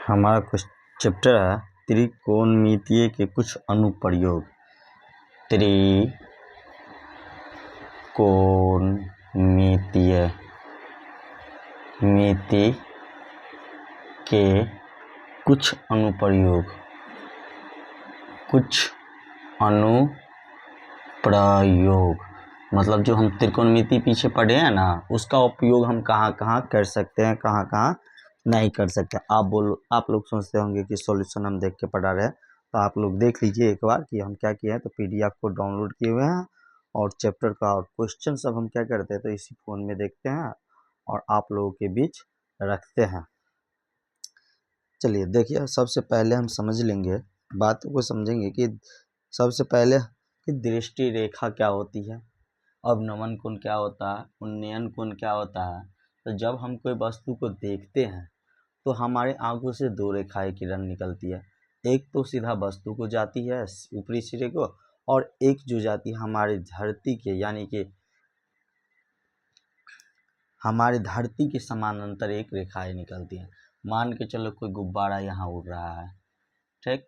हमारा कुछ चैप्टर है त्रिकोणमितीय के कुछ अनुप्रयोग। त्रिकोणमितीय के कुछ अनुप्रयोग। मतलब जो हम त्रिकोणमिति पीछे पढ़े हैं ना, उसका उपयोग हम कहाँ कहाँ कर सकते हैं, कहाँ कहाँ नहीं कर सकते। आप लोग सोचते होंगे कि सॉल्यूशन हम देख के पढ़ा रहे हैं, तो आप लोग देख लीजिए एक बार कि हम क्या किए हैं। तो पीडीएफ को डाउनलोड किए हुए हैं और चैप्टर का और क्वेश्चन सब हम क्या करते हैं, तो इसी फोन में देखते हैं और आप लोगों के बीच रखते हैं। चलिए देखिए, सबसे पहले हम समझ लेंगे, बातों को समझेंगे कि सबसे पहले कि दृष्टि रेखा क्या होती है, अवनमन कोण क्या होता है, उन्नयन कोण क्या होता है। तो जब हम कोई वस्तु को देखते हैं तो हमारे आंखों से दो रेखाएं किरण निकलती है। एक तो सीधा वस्तु को जाती है ऊपरी सिरे को, और एक जो जाती है हमारी धरती के, यानी कि हमारी धरती के समानांतर एक रेखाएं निकलती है। मान के चलो कोई गुब्बारा यहाँ उड़ रहा है, ठीक,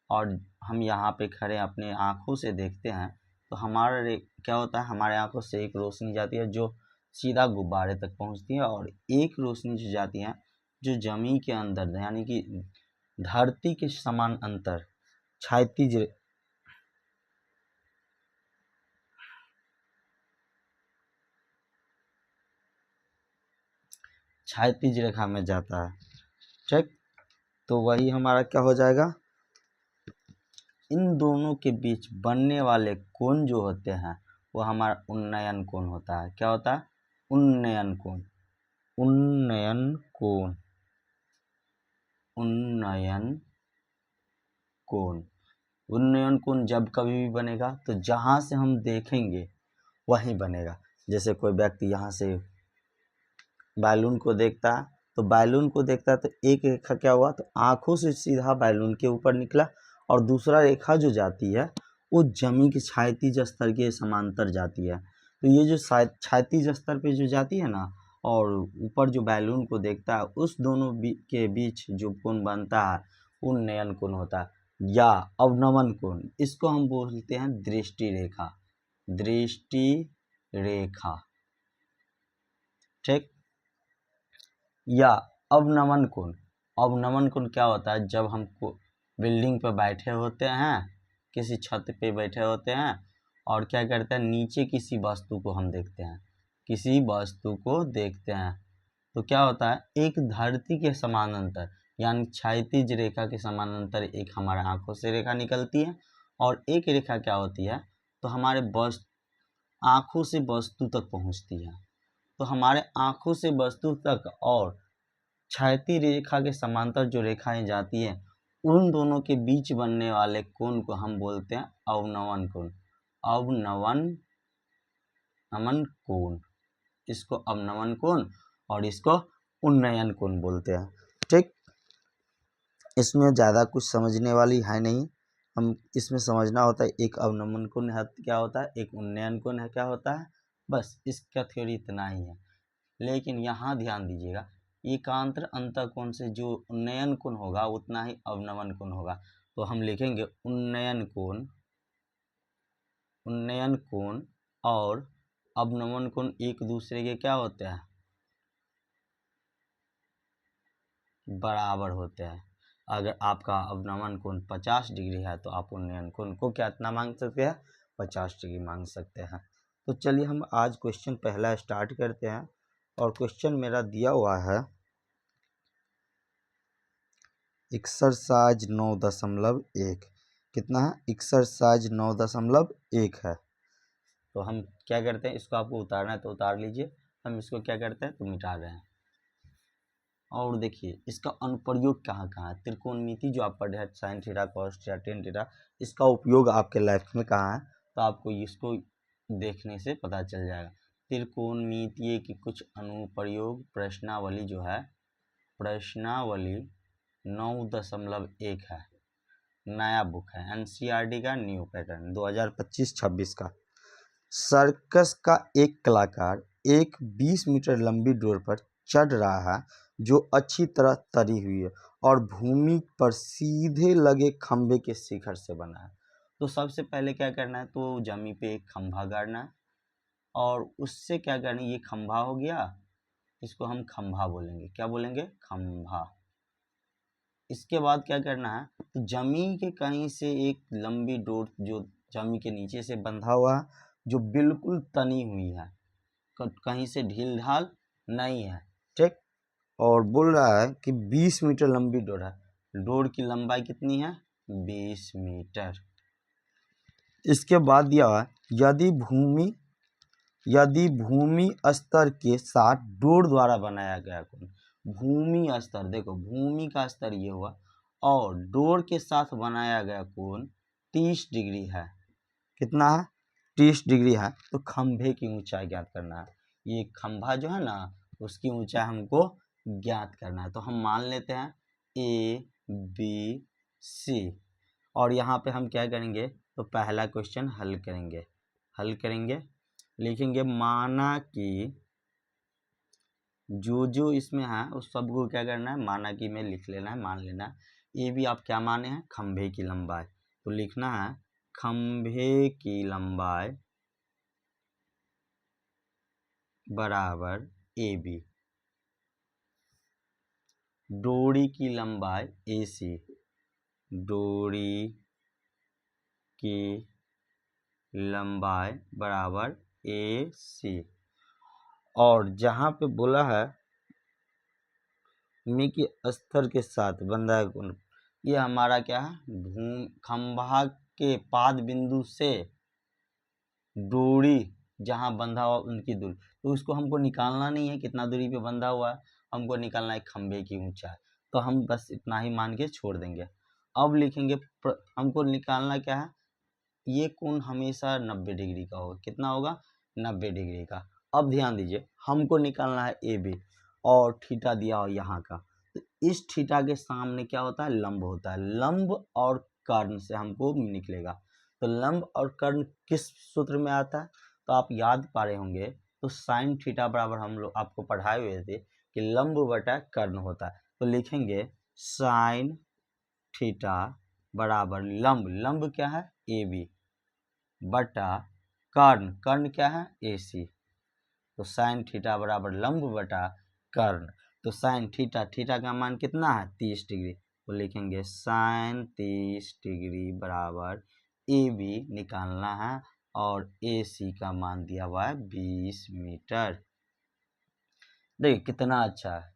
और हम यहाँ पे खड़े अपने आँखों से देखते हैं तो हमारा क्या होता है, हमारे आँखों से एक रोशनी जाती है जो सीधा गुब्बारे तक पहुँचती है, और एक रोशनी जो जाती है जो जमीन के अंदर, यानी कि धरती के समान अंतर क्षैतिज रेखा में जाता है, ठीक। तो वही हमारा क्या हो जाएगा, इन दोनों के बीच बनने वाले कोण जो होते हैं वो हमारा उन्नयन कोण होता है। क्या होता है, उन्नयन कोण। उन्नयन कोण, उन्नयन कोण, उन्नयन कोण जब कभी भी बनेगा तो जहाँ से हम देखेंगे वहीं बनेगा। जैसे कोई व्यक्ति यहाँ से बैलून को देखता है, तो बैलून को देखता है तो एक रेखा क्या हुआ, तो आंखों से सीधा बैलून के ऊपर निकला, और दूसरा रेखा जो जाती है वो जमीन के क्षैतिज स्तर के समांतर जाती है। तो ये जो क्षैतिज स्तर पे जो जाती है ना, और ऊपर जो बैलून को देखता है, उस दोनों के बीच जो कोण बनता है उन्नयन कोण होता है, या अवनमन कोण। इसको हम बोलते हैं दृष्टि रेखा। दृष्टि रेखा, ठीक। या अवनमन कोण। अवनमन कोण क्या होता है, जब हम बिल्डिंग पर बैठे होते हैं, किसी छत पे बैठे होते हैं, और क्या करते हैं, नीचे किसी वस्तु को हम देखते हैं, किसी वस्तु को देखते हैं, तो क्या होता है, एक धरती के समानांतर यानी क्षैतिज रेखा के समानांतर एक हमारे आंखों से रेखा निकलती है, और एक रेखा क्या होती है, तो हमारे आंखों से वस्तु तक पहुंचती है। तो हमारे आंखों से वस्तु तक और क्षैतिज रेखा के समांतर जो रेखाएं जाती हैं, उन दोनों के बीच बनने वाले कोण को हम बोलते हैं अवनमन कोण। अवनमन कोण, इसको अवनमन कोण और इसको उन्नयन कोण बोलते हैं, ठीक। इसमें ज़्यादा कुछ समझने वाली है नहीं, हम इसमें समझना होता है एक अवनमन कोण है क्या होता है, एक उन्नयन कोण है क्या होता है, बस इसका थ्योरी इतना ही है। लेकिन यहाँ ध्यान दीजिएगा, एकांतर अंतःकोण से जो उन्नयन कोण होगा उतना ही अवनमन कोण होगा। तो हम लिखेंगे उन्नयन कोण और अवनमन कोण एक दूसरे के क्या होते हैं, बराबर होते हैं। अगर आपका अवनमन कोण 50 डिग्री है तो आप उन्नयन कोण को कितना मांग सकते हैं, 50 डिग्री मांग सकते हैं। तो चलिए हम आज क्वेश्चन पहला स्टार्ट करते हैं, और क्वेश्चन मेरा दिया हुआ है एक्सरसाइज 9.1। कितना है, एक्सरसाइज 9.1 है। तो हम क्या करते हैं, इसको आपको उतारना है तो उतार लीजिए, हम इसको क्या करते हैं तो मिटा रहे हैं। और देखिए इसका अनुप्रयोग कहाँ कहाँ है, त्रिकोणमिति जो आप पढ़े हैं sine theta cos theta tan theta, इसका उपयोग आपके लाइफ में कहाँ है, तो आपको इसको देखने से पता चल जाएगा। त्रिकोणमितीय के कुछ अनुप्रयोग प्रश्नावली जो है, प्रश्नावली 9.1 है, नया बुक है, एनसीईआरटी का न्यू पैटर्न 2025-26 का। सर्कस का एक कलाकार एक 20 मीटर लंबी डोर पर चढ़ रहा है जो अच्छी तरह तरी हुई है और भूमि पर सीधे लगे खंभे के शिखर से बना है। तो सबसे पहले क्या करना है, तो जमीन पे एक खंभा गाड़ना है और उससे क्या करना है, ये खंभा हो गया, इसको हम खंभा बोलेंगे। क्या बोलेंगे? खंभा। इसके बाद क्या करना है, तो जमीन के कहीं से एक लंबी डोर जो जमीन के नीचे से बंधा हुआ है, जो बिल्कुल तनी हुई है, कहीं से ढील ढाल नहीं है, ठीक। और बोल रहा है कि 20 मीटर लंबी डोर है। डोर की लंबाई कितनी है? 20 मीटर। इसके बाद दिया हुआ है, यदि भूमि स्तर के साथ डोर द्वारा बनाया गया कोण, भूमि स्तर, देखो भूमि का स्तर ये हुआ और डोर के साथ बनाया गया कोण 30 डिग्री है। कितना है? 30 डिग्री है। तो खंभे की ऊंचाई ज्ञात करना है। ये खंभा जो है ना, उसकी ऊंचाई हमको ज्ञात करना है। तो हम मान लेते हैं ABC और यहाँ पे हम क्या करेंगे, तो पहला क्वेश्चन हल करेंगे, लिखेंगे माना कि जो इसमें है उस सबको क्या करना है, माना कि में लिख लेना है, मान लेना है। ये भी आप क्या माने हैं? खंभे की लंबाई। तो लिखना है खंभे की लंबाई बराबर AB, डोरी की लंबाई AC, डोरी की लंबाई बराबर AC। और जहाँ पे बोला है भूमि के स्तर के साथ बंधा है कोण, ये हमारा क्या है, खंभा के पाद बिंदु से डोरी जहाँ बंधा हुआ उनकी दूरी। तो उसको हमको निकालना नहीं है कितना दूरी पे बंधा हुआ है, हमको निकालना है खंभे की ऊंचाई। तो हम बस इतना ही मान के छोड़ देंगे। अब लिखेंगे हमको निकालना क्या है, ये कोण हमेशा 90 डिग्री का होगा। कितना होगा? 90 डिग्री का। अब ध्यान दीजिए, हमको निकालना है AB और थीटा दिया हो यहाँ का। तो इस थीटा के सामने क्या होता है? लंब होता है। लंब और कर्ण से हमको निकलेगा। तो लंब और कर्ण किस सूत्र में आता है? तो आप याद पा रहे होंगे, तो साइन थीटा बराबर हम लोग आपको पढ़ाए हुए थे कि लंब बटा कर्ण होता है। तो लिखेंगे साइन थीटा बराबर लंब क्या है? AB बटा कर्ण क्या है? AC। तो साइन थीटा बराबर लंब बटा कर्ण। तो साइन थीटा का मान कितना है? 30 डिग्री। तो लिखेंगे साइन 30 डिग्री बराबर AB निकालना है और AC का मान दिया हुआ है 20 मीटर। देखिए कितना अच्छा है।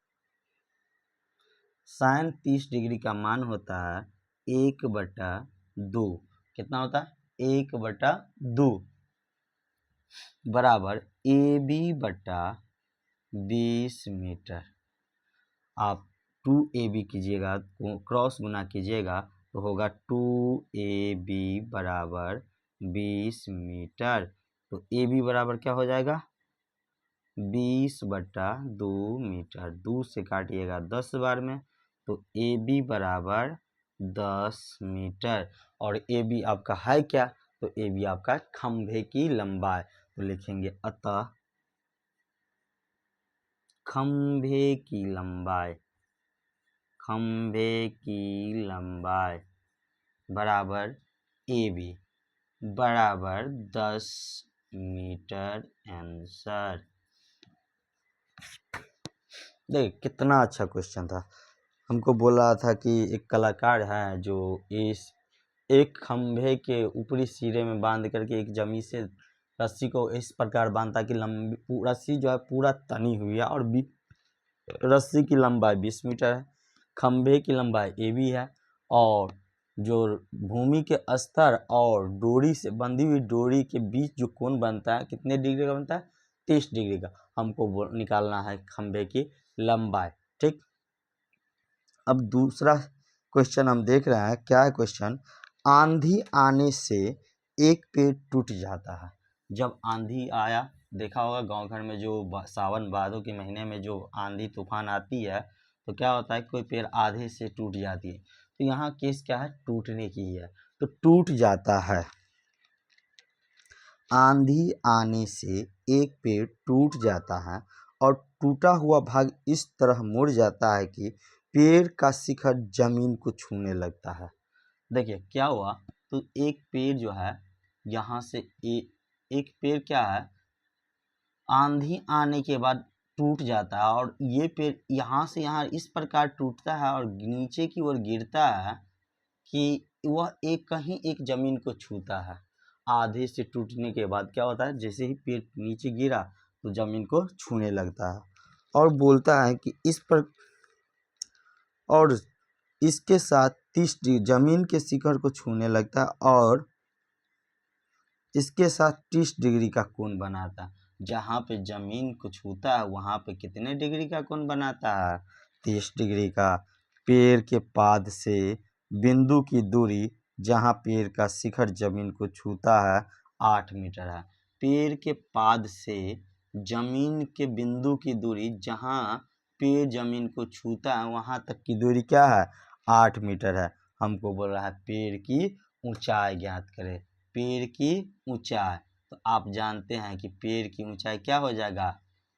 साइन 30 डिग्री का मान होता है 1/2। कितना होता है? 1/2 बराबर AB बटा 20 मीटर। आप 2AB कीजिएगा, क्रॉस गुना कीजिएगा तो होगा 2AB बराबर 20 मीटर। तो AB बराबर क्या हो जाएगा? 20/2 मीटर। 2 से काटिएगा 10 बार में, तो AB बराबर 10 मीटर। और AB आपका है क्या? तो AB आपका खंभे की लंबाई। तो लिखेंगे अतः खंभे की लंबाई बराबर AB बराबर 10 मीटर। आंसर। देख कितना अच्छा क्वेश्चन था। हमको बोला था कि एक कलाकार है जो इस एक खंभे के ऊपरी सिरे में बांध करके एक जमी से रस्सी को इस प्रकार बांधता कि लंबी रस्सी जो है पूरा तनी हुई है और रस्सी की लंबाई 20 मीटर है, खंभे की लंबाई AB है और जो भूमि के स्तर और डोरी से बंधी हुई डोरी के बीच जो कोण बनता है कितने डिग्री का बनता है? 30 डिग्री का। हमको निकालना है खंभे की लंबाई, ठीक। अब दूसरा क्वेश्चन हम देख रहे हैं। क्या है क्वेश्चन? आंधी आने से एक पेड़ टूट जाता है। जब आंधी आया, देखा होगा गांव घर में जो सावन भादों के महीने में जो आंधी तूफान आती है तो क्या होता है, कोई पेड़ आधे से टूट जाती है। तो यहाँ केस क्या है? टूटने की है। तो टूट जाता है। आंधी आने से एक पेड़ टूट जाता है और टूटा हुआ भाग इस तरह मुड़ जाता है कि पेड़ का शिखर जमीन को छूने लगता है। देखिए क्या हुआ, तो एक पेड़ जो है यहाँ से एक पेड़ क्या है, आंधी आने के बाद टूट जाता है, और ये पेड़ यहाँ से यहाँ इस प्रकार टूटता है और नीचे की ओर गिरता है कि वह कहीं एक जमीन को छूता है। आधे से टूटने के बाद क्या होता है, जैसे ही पेड़ नीचे गिरा तो जमीन को छूने लगता है और बोलता है कि इस पर और इसके साथ 30 डिग्री जमीन के शिखर को छूने लगता है और इसके साथ 30 डिग्री का कोण बनाता है। जहाँ पे जमीन को छूता है वहाँ पे कितने डिग्री का कोण बनाता है, 30 डिग्री का। पेड़ के पाद से बिंदु की दूरी जहाँ पेड़ का शिखर जमीन को छूता है 8 मीटर है। पेड़ के पाद से जमीन के बिंदु की दूरी जहाँ पेड़ जमीन को छूता है वहाँ तक की दूरी क्या है, 8 मीटर है। हमको बोल रहा है पेड़ की ऊंचाई ज्ञात करें। पेड़ की ऊंचाई, तो आप जानते हैं कि पेड़ की ऊंचाई क्या हो जाएगा,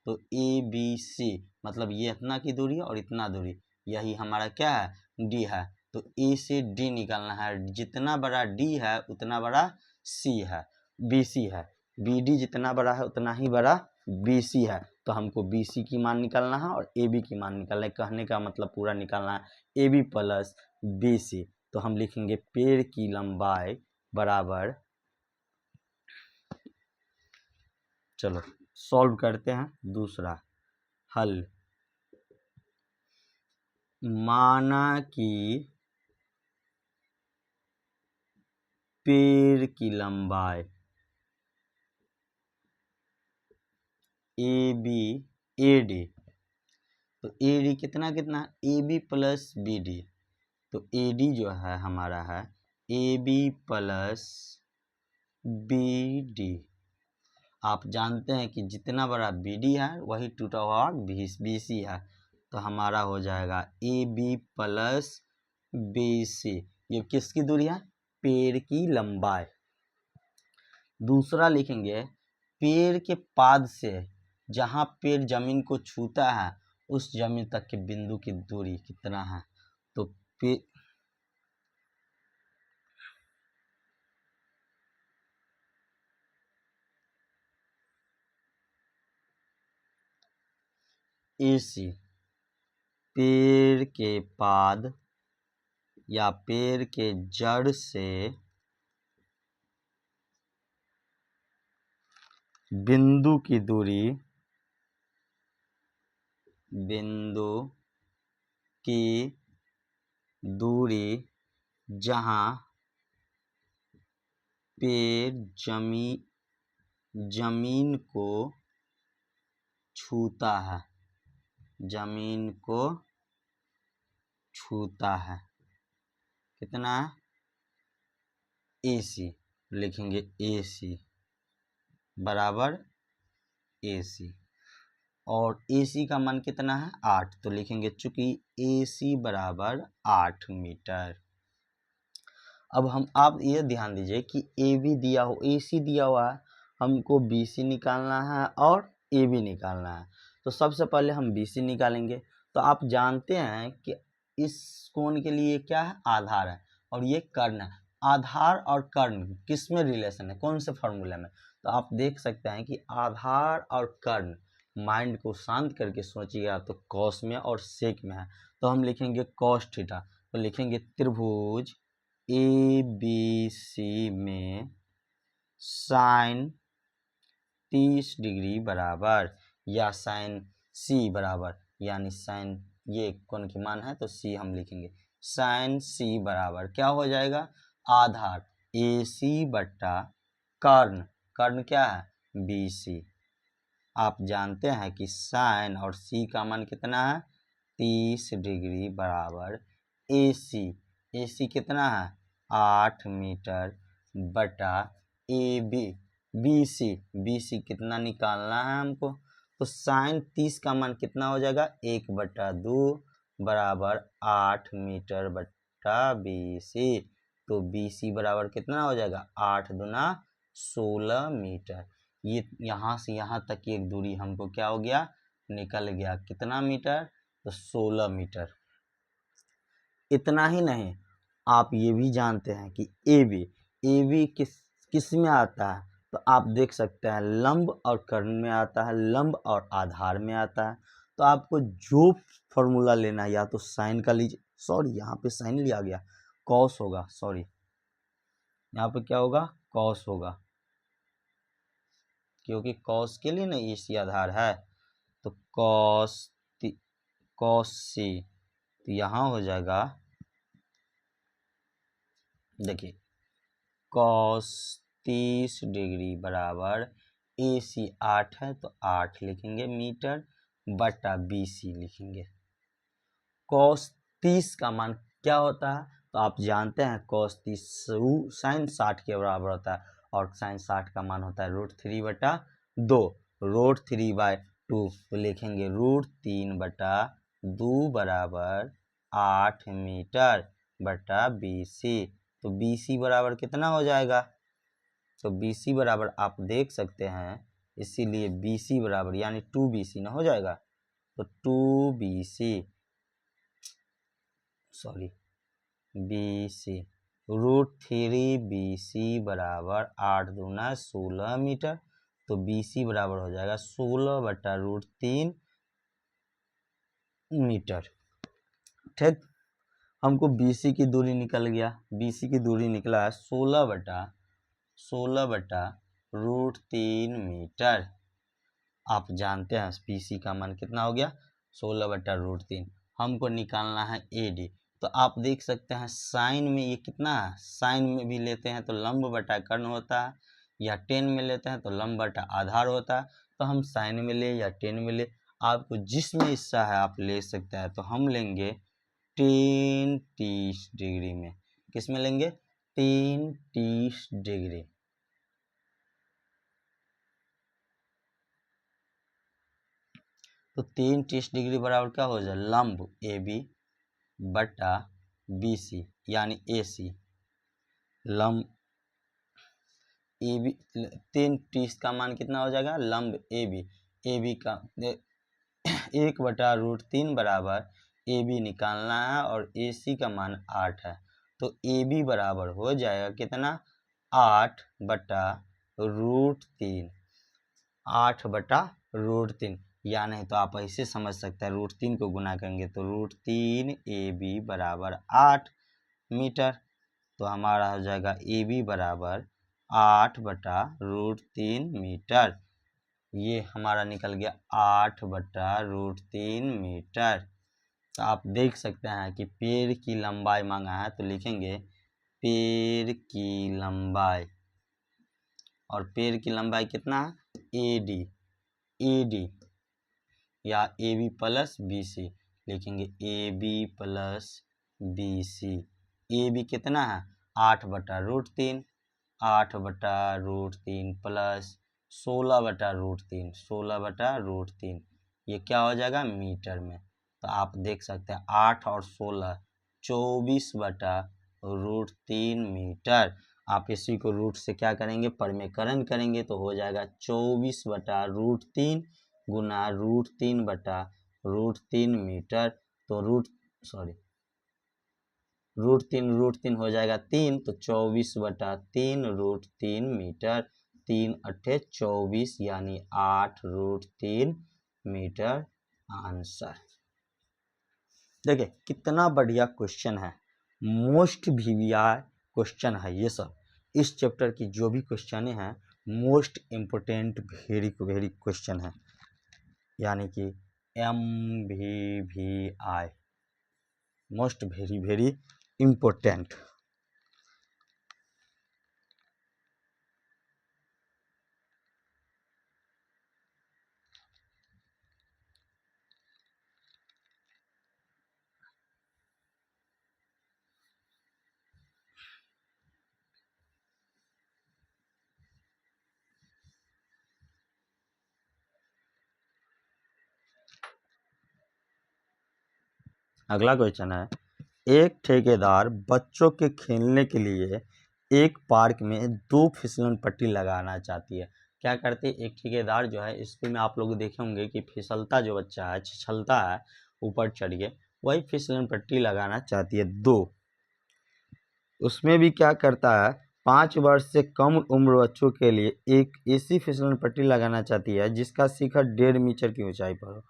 तो ABC, मतलब ये इतना की दूरी और इतना दूरी, यही हमारा क्या है, D है। तो A से D निकालना है, जितना बड़ा D है उतना बड़ा C है, BC है। BD जितना बड़ा है उतना ही बड़ा BC है। तो हमको BC की मान निकालना है और AB की मान निकालना है। कहने का मतलब पूरा निकालना है, AB प्लस BC। तो हम लिखेंगे पेड़ की लंबाई बराबर, चलो सॉल्व करते हैं दूसरा हल। माना कि पेड़ की लंबाई AD, तो AD कितना कितना, AB प्लस BD। तो AD जो है हमारा है AB प्लस BD। आप जानते हैं कि जितना बड़ा BD है वही टूटा हुआ BC है। तो हमारा हो जाएगा AB प्लस BC। ये किसकी दूरी है, पेड़ की लंबाई। दूसरा लिखेंगे पेड़ के पाद से जहाँ पेड़ जमीन को छूता है उस जमीन तक के बिंदु की दूरी कितना है। तो AC, पेड़ के पाद या पेड़ के जड़ से बिंदु की दूरी, बिंदु की दूरी जहाँ पेड़ जमीन को छूता है, जमीन को छूता है, कितना AC। लिखेंगे AC बराबर AC, और AC का मान कितना है 8। तो लिखेंगे चूंकि AC बराबर 8 मीटर। अब हम आप ये ध्यान दीजिए कि AB दिया हो, AC दिया हुआ है, हमको BC निकालना है और AB निकालना है। तो सबसे पहले हम BC निकालेंगे। तो आप जानते हैं कि इस कोण के लिए क्या है, आधार है और ये कर्ण है। आधार और कर्ण किस में रिलेशन है, कौन से फॉर्मूले में, तो आप देख सकते हैं कि आधार और कर्ण, माइंड को शांत करके सोचिएगा तो कॉस में और सेक में है। तो हम लिखेंगे कॉस थीटा। तो लिखेंगे त्रिभुज ABC में साइन 30 डिग्री बराबर, या साइन C बराबर, यानी साइन ये कोण की मान है तो C हम लिखेंगे। साइन C बराबर क्या हो जाएगा, आधार AC बट्टा कर्ण, कर्ण क्या है BC। आप जानते हैं कि साइन और C का मान कितना है 30 डिग्री बराबर AC कितना है 8 मीटर बटा BC कितना निकालना है हमको। तो साइन 30 का मान कितना हो जाएगा 1/2 बराबर 8 मीटर बट्टा BC। तो BC बराबर कितना हो जाएगा 8 दूना 16 मीटर। ये यहाँ से यहाँ तक की एक दूरी हमको क्या हो गया निकल गया कितना मीटर, तो 16 मीटर। इतना ही नहीं, आप ये भी जानते हैं कि ए बी किस में आता है, तो आप देख सकते हैं लंब और कर्ण में आता है, लंब और आधार में आता है। तो आपको जो फॉर्मूला लेना है, या तो साइन का लीजिए, सॉरी यहाँ पे साइन लिया गया, कॉस होगा, सॉरी यहाँ पे क्या होगा, कॉस होगा, क्योंकि कॉस के लिए ना इसी आधार है, तो कॉस सी, तो यहाँ हो जाएगा, देखिए कॉस 30 डिग्री बराबर ए सी 8 है, तो 8 लिखेंगे मीटर बटा बी सी लिखेंगे। कॉस 30 का मान क्या होता है, तो आप जानते हैं कॉस 30 साइन 60 के बराबर होता है, और साइन 60 का मान होता है √3 बटा 2, √3/2, तो लिखेंगे √3 बटा 2 बराबर 8 मीटर बटा बी सी। तो बी सी बराबर कितना हो जाएगा, तो बी सी बराबर आप देख सकते हैं, इसीलिए बी सी बराबर यानी 2BC ना हो जाएगा, तो 2BC, सॉरी BC, √3BC बराबर 8 दूना 16 मीटर, तो BC बराबर हो जाएगा 16 बटा √3 मीटर। ठीक, हमको BC की दूरी निकल गया, BC की दूरी निकला है 16 बटा √3 मीटर। आप जानते हैं BC का मान कितना हो गया, 16 बटा √3। हमको निकालना है AD, तो आप देख सकते हैं साइन में ये कितना है, साइन में भी लेते हैं तो लंब बटा कर्ण होता है, या टेन में लेते हैं तो लंब बटा आधार होता है। तो हम साइन में ले या टेन में ले, आपको जिसमें इच्छा है आप ले सकते हैं। तो हम लेंगे 10-30 डिग्री में, किस में लेंगे, 10-30 डिग्री। तो 10-30 डिग्री बराबर क्या हो जाए, लंब ए बी बटा बी सी यानी ए सी, लंब ए बी 10-30 का मान कितना हो जाएगा, लंब ए बी का 1 बटा √3 बराबर ए बी निकालना है, और ए सी का मान 8 है, तो ए बी बराबर हो जाएगा कितना, 8 बटा √3, 8 बटा √3, या नहीं तो आप ऐसे समझ सकते हैं, √3 को गुना करेंगे तो √3 ए बी बराबर 8 मीटर। तो हमारा हो जाएगा ए बी बराबर 8 बटा √3 मीटर। ये हमारा निकल गया 8 बटा √3 मीटर। तो आप देख सकते हैं कि पेड़ की लंबाई मांगा है, तो लिखेंगे पेड़ की लंबाई, और पेड़ की लंबाई कितना है, AD या AB प्लस BC, लिखेंगे AB प्लस BC। AB कितना है, 8 बटा √3, 8 बटा √3 प्लस 16 बटा √3, 16 बटा √3, ये क्या हो जाएगा मीटर में। तो आप देख सकते हैं 8 और 16 24 बटा √3 मीटर। आप इसी को रूट से क्या करेंगे, परमेकरण करेंगे, तो हो जाएगा 24 बटा √3 गुना √3 बटा √3 मीटर। तो √3 हो जाएगा 3, तो 24 बटा 3 √3 मीटर, 3 अट्ठे 24 यानी 8 √3 मीटर आंसर। देखिए कितना बढ़िया क्वेश्चन है, मोस्ट VVI क्वेश्चन है ये सब। इस चैप्टर की जो भी क्वेश्चन हैं most important very very question है, यानी कि MVVI most very very important. अगला क्वेश्चन है, एक ठेकेदार बच्चों के खेलने के लिए एक पार्क में 2 फिसलन पट्टी लगाना चाहती है। क्या करते, एक ठेकेदार जो है, स्कूल में आप लोग देखे होंगे कि फिसलता जो बच्चा है, छिछलता है ऊपर चढ़ के, वही फिसलन पट्टी लगाना चाहती है 2। उसमें भी क्या करता है, 5 वर्ष से कम उम्र बच्चों के लिए एक ऐसी फिसलन पट्टी लगाना चाहती है जिसका शिखर 1.5 मीटर की ऊंचाई पर हो।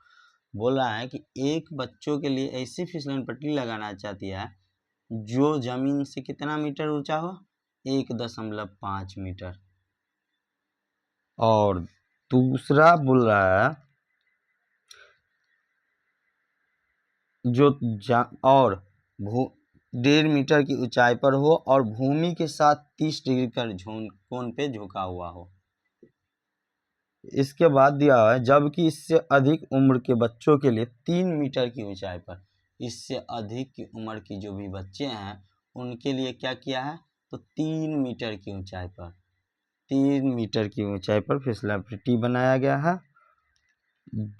बोल रहा है कि एक बच्चों के लिए ऐसी फिसलन पट्टी लगाना चाहती है जो जमीन से कितना मीटर ऊंचा हो, 1.5 मीटर। और दूसरा बोल रहा है जो और 1.5 मीटर की ऊंचाई पर हो और भूमि के साथ 30 डिग्री का कोण पे झुका हुआ हो। इसके बाद दिया है जबकि इससे अधिक उम्र के बच्चों के लिए 3 मीटर की ऊंचाई पर, इससे अधिक की उम्र की जो भी बच्चे हैं उनके लिए क्या किया है, तो 3 मीटर की ऊंचाई पर, 3 मीटर की ऊंचाई पर फिसलन पट्टी बनाया गया है।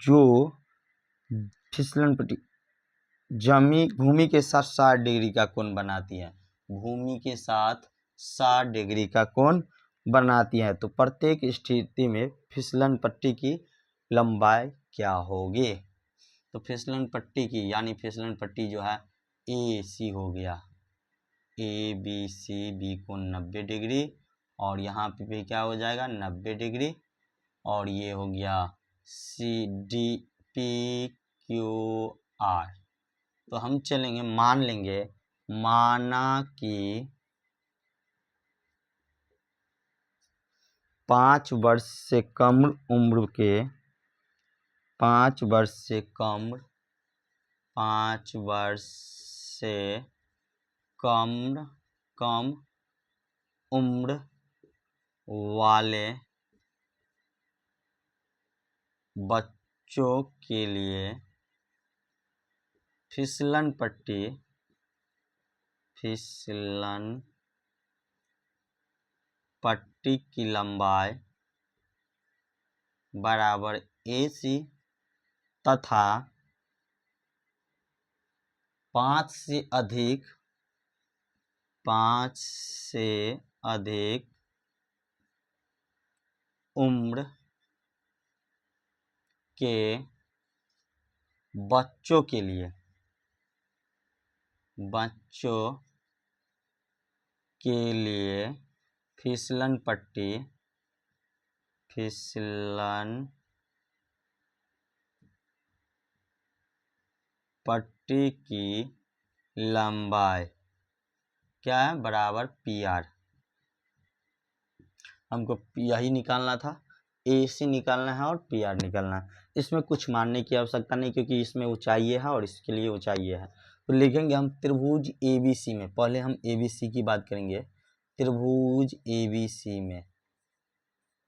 जो फिसलन पट्टी भूमि के साथ 60 डिग्री का कोण बनाती है, भूमि के साथ 60 डिग्री का कोण बनाती है। तो प्रत्येक स्थिति में फिसलन पट्टी की लंबाई क्या होगी, तो फिसलन पट्टी की यानी फिसलन पट्टी जो है ए सी हो गया, ए बी सी, बी कोण 90 डिग्री और यहाँ पे भी क्या हो जाएगा 90 डिग्री, और ये हो गया C D P Q R. तो हम चलेंगे, मान लेंगे, माना कि 5 वर्ष से कम उम्र के 5 वर्ष से कम 5 वर्ष से कम उम्र वाले बच्चों के लिए फिसलन पट्टी की लंबाई बराबर AC तथा 5 से अधिक उम्र के बच्चों के लिए फिसलन पट्टी की लंबाई क्या है, बराबर PR। हमको यही निकालना था, AC निकालना है और PR निकालना है। इसमें कुछ मानने की आवश्यकता नहीं क्योंकि इसमें ऊंचाई है और इसके लिए ऊंचाई है। तो लिखेंगे हम त्रिभुज ABC में, पहले हम ABC की बात करेंगे। त्रिभुज ABC में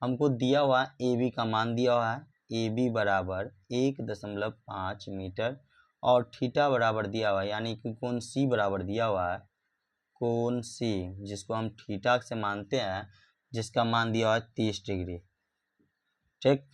हमको दिया हुआ AB का मान दिया हुआ है, AB बराबर 1.5 मीटर और थीटा बराबर दिया हुआ है, यानी कि कोण C बराबर दिया हुआ है, कोण C जिसको हम थीटा से मानते हैं, जिसका मान दिया हुआ है 30 डिग्री। ठीक,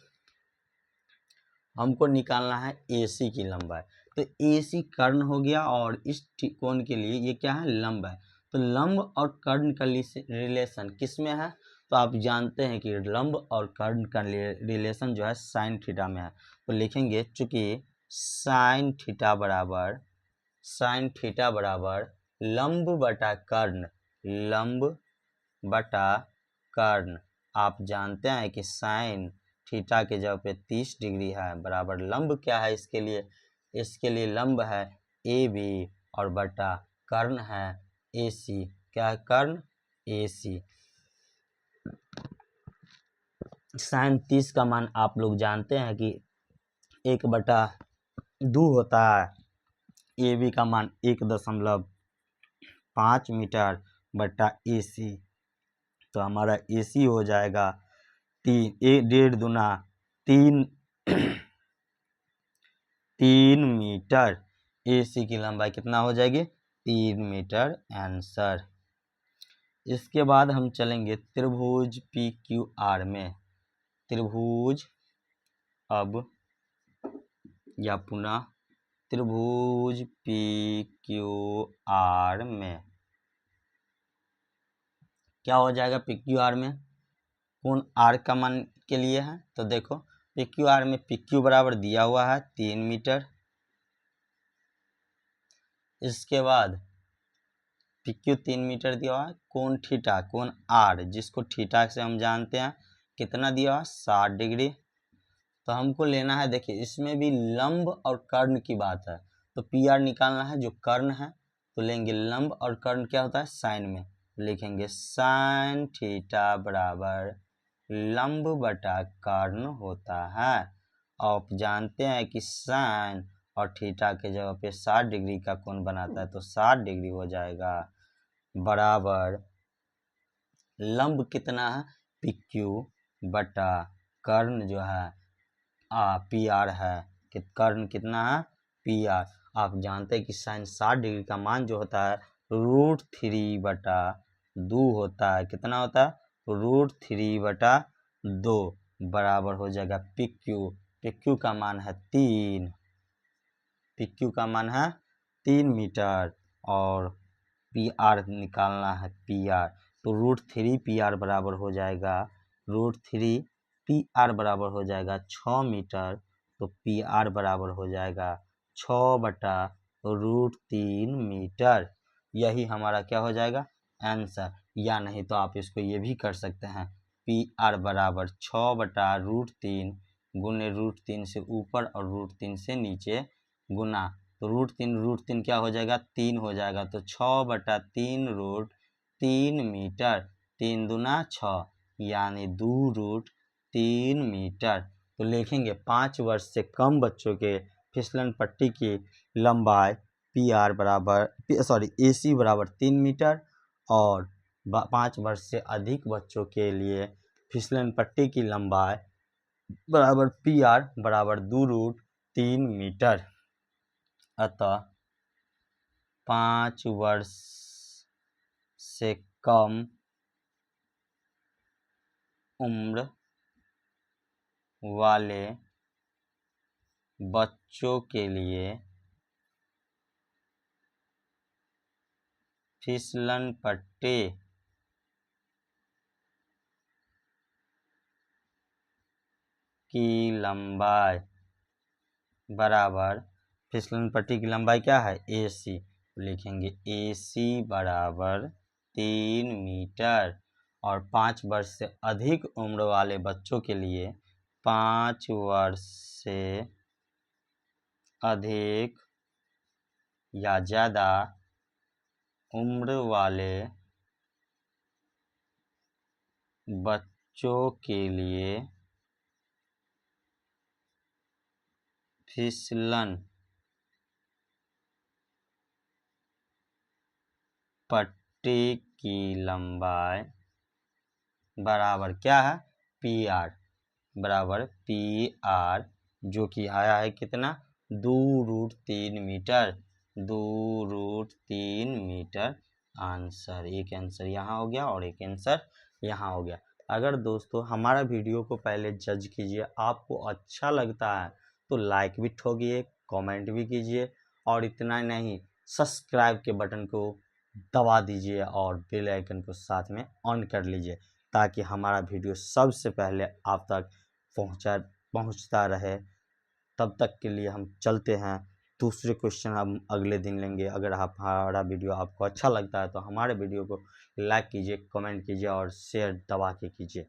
हमको निकालना है AC की लंबाई। तो AC कर्ण हो गया और इस कोण के लिए ये क्या है, लंब है। तो लंब और कर्ण का रिलेशन किस में है, तो आप जानते हैं कि लंब और कर्ण का रिलेशन जो है साइन थीटा में है। तो लिखेंगे चूंकि साइन थीटा बराबर लंब बटा कर्ण, आप जानते हैं कि साइन थीटा के जगह पे 30 डिग्री है, बराबर लंब क्या है इसके लिए लंब है AB और बटा कर्ण है AC। क्या है कर्ण, AC। साइन 30 का मान आप लोग जानते हैं कि 1/2 होता है, AB का मान 1.5 मीटर बटा AC। तो हमारा AC हो जाएगा 1.5 दूना 3 मीटर। AC की लंबाई कितना हो जाएगी, 3 मीटर आंसर। इसके बाद हम चलेंगे त्रिभुज PQR में। त्रिभुज त्रिभुज PQR में क्या हो जाएगा, PQR में कोण आर का मान के लिए है। तो देखो पी क्यू आर में पी क्यू बराबर दिया हुआ है 3 मीटर। इसके बाद पी क्यू 3 मीटर दिया हुआ है। कोण थीटा, कोण आर जिसको थीटा से हम जानते हैं कितना दिया हुआ है 60 डिग्री। तो हमको लेना है, देखिए इसमें भी लंब और कर्ण की बात है। तो पी आर निकालना है जो कर्ण है, तो लेंगे लंब और कर्ण क्या होता है साइन में, लिखेंगे साइन थीटा बराबर लंब बटा कर्ण होता है। आप जानते हैं कि साइन और थीटा के जगह पे 60 डिग्री का कोण बनाता है, तो 60 डिग्री हो जाएगा बराबर लंब कितना है पी क्यू बटा कर्ण जो है पी आर है कि कर्ण कितना है पी आर। आप जानते हैं कि साइन 60 डिग्री का मान जो होता है √3/2 होता है। कितना होता है √3/2 बराबर हो जाएगा पी क्यू। पी क्यू का मान है 3, पी क्यू का मान है 3 मीटर और पी आर निकालना है पी आर। तो √3 पी आर बराबर हो जाएगा √3 पी आर बराबर हो जाएगा 6 मीटर। तो पी आर बराबर हो जाएगा 6/√3 मीटर। यही हमारा क्या हो जाएगा आंसर। या नहीं तो आप इसको ये भी कर सकते हैं, पी आर बराबर 6/√3 गुने √3 से ऊपर और √3 से नीचे गुना। तो √3 क्या हो जाएगा 3 हो जाएगा। तो 6/3 मीटर, 3 दूना 6 यानी 2√3 मीटर। तो लिखेंगे 5 वर्ष से कम बच्चों के फिसलन पट्टी की लंबाई पी आर बराबर ए सी बराबर 3 मीटर और 5 वर्ष से अधिक बच्चों के लिए फिसलन पट्टी की लंबाई बराबर पी आर बराबर 2√3 मीटर। अतः 5 वर्ष से कम उम्र वाले बच्चों के लिए फिसलन पट्टी की लंबाई बराबर, फिसलन पट्टी की लंबाई क्या है ए सी, लिखेंगे ए सी बराबर 3 मीटर। और 5 वर्ष से अधिक उम्र वाले बच्चों के लिए 5 वर्ष से अधिक या ज़्यादा उम्र वाले बच्चों के लिए फिसलन पट्टी की लंबाई बराबर क्या है पी आर बराबर पी आर, जो कि आया है कितना 2√3 मीटर, 2√3 मीटर आंसर। एक आंसर यहाँ हो गया और एक आंसर यहाँ हो गया। अगर दोस्तों हमारा वीडियो को पहले जज कीजिए, आपको अच्छा लगता है तो लाइक भी ठोकिए, कमेंट भी कीजिए और इतना नहीं सब्सक्राइब के बटन को दबा दीजिए और बेल आइकन को साथ में ऑन कर लीजिए ताकि हमारा वीडियो सबसे पहले आप तक पहुंचता रहे। तब तक के लिए हम चलते हैं, दूसरे क्वेश्चन हम अगले दिन लेंगे। अगर हमारा वीडियो आपको अच्छा लगता है तो हमारे वीडियो को लाइक कीजिए, कमेंट कीजिए और शेयर दबा के कीजिए।